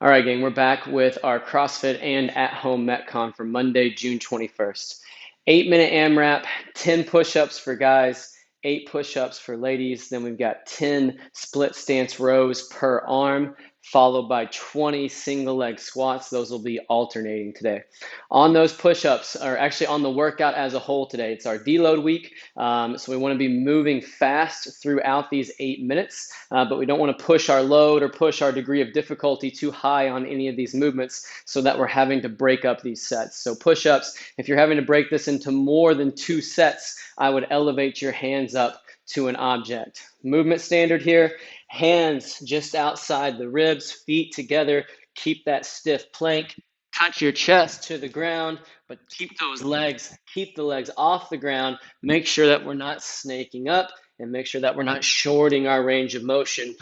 All right, gang, we're back with our CrossFit and at-home Metcon for Monday, June 21st. 8-minute AMRAP, 10 push-ups for guys, 8 push-ups for ladies. Then we've got 10 split stance rows per arm, followed by 20 single leg squats. Those will be alternating today. On those push-ups, or actually on the workout as a whole today, it's our deload week. So we want to be moving fast throughout these 8 minutes, but we don't want to push our load or push our degree of difficulty too high on any of these movements so that we're having to break up these sets. So push-ups, if you're having to break this into more than 2 sets, I would elevate your hands up to an object. Movement standard here, hands just outside the ribs, feet together, keep that stiff plank, touch your chest to the ground, but keep the legs off the ground. Make sure that we're not snaking up and make sure that we're not shorting our range of motion.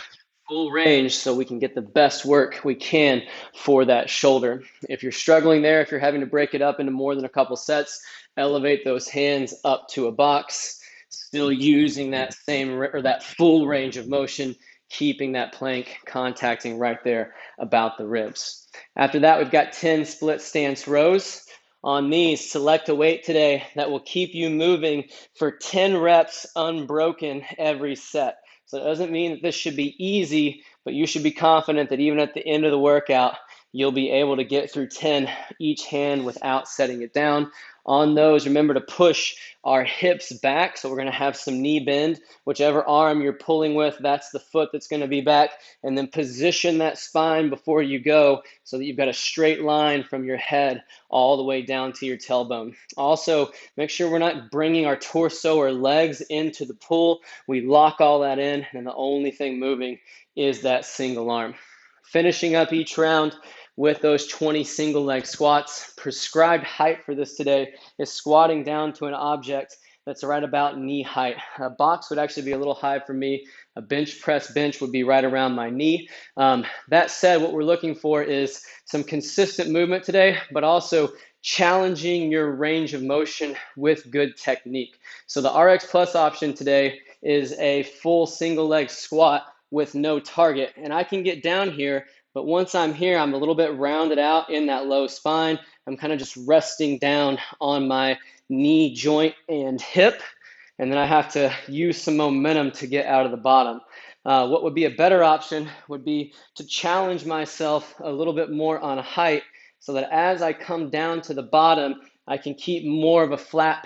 Full range so we can get the best work we can for that shoulder. If you're struggling there, if you're having to break it up into more than a couple sets, elevate those hands up to a box, still using that same or that full range of motion, keeping that plank contacting right there about the ribs. After that, we've got 10 split stance rows. On these, select a weight today that will keep you moving for 10 reps unbroken every set. So it doesn't mean that this should be easy, but you should be confident that even at the end of the workout, you'll be able to get through 10 each hand without setting it down. On those, remember to push our hips back. So we're going to have some knee bend. Whichever arm you're pulling with, that's the foot that's going to be back. And then position that spine before you go so that you've got a straight line from your head all the way down to your tailbone. Also, make sure we're not bringing our torso or legs into the pull. We lock all that in, and the only thing moving is that single arm. Finishing up each round with those 20 single leg squats. Prescribed height for this today is squatting down to an object that's right about knee height. A box would actually be a little high for me. A bench press bench would be right around my knee. That said, what we're looking for is some consistent movement today, but also challenging your range of motion with good technique. So the RX Plus option today is a full single leg squat with no target. And I can get down here, but once I'm here, I'm a little bit rounded out in that low spine. I'm kind of just resting down on my knee joint and hip. And then I have to use some momentum to get out of the bottom. What would be a better option would be to challenge myself a little bit more on height so that as I come down to the bottom, I can keep more of a flat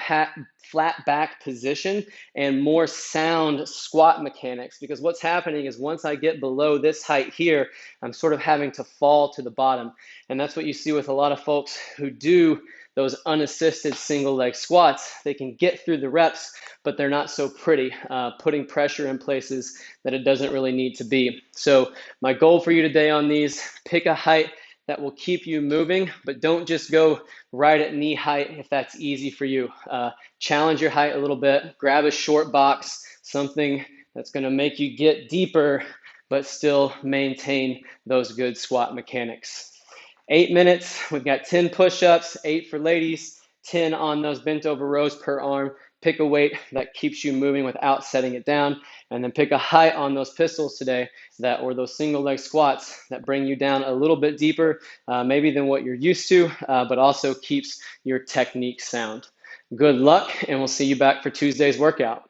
back position and more sound squat mechanics, because what's happening is once I get below this height here, I'm sort of having to fall to the bottom. And that's what you see with a lot of folks who do those unassisted single leg squats. They can get through the reps, but they're not so pretty, putting pressure in places that it doesn't really need to be. So my goal for you today on these, pick a height that will keep you moving, but don't just go right at knee height if that's easy for you. Challenge your height a little bit, grab a short box, something that's gonna make you get deeper, but still maintain those good squat mechanics. 8 minutes, we've got 10 push-ups, 8 for ladies, 10 on those bent over rows per arm. Pick a weight that keeps you moving without setting it down, and then pick a height on those pistols today or those single leg squats that bring you down a little bit deeper, maybe than what you're used to, but also keeps your technique sound. Good luck, and we'll see you back for Tuesday's workout.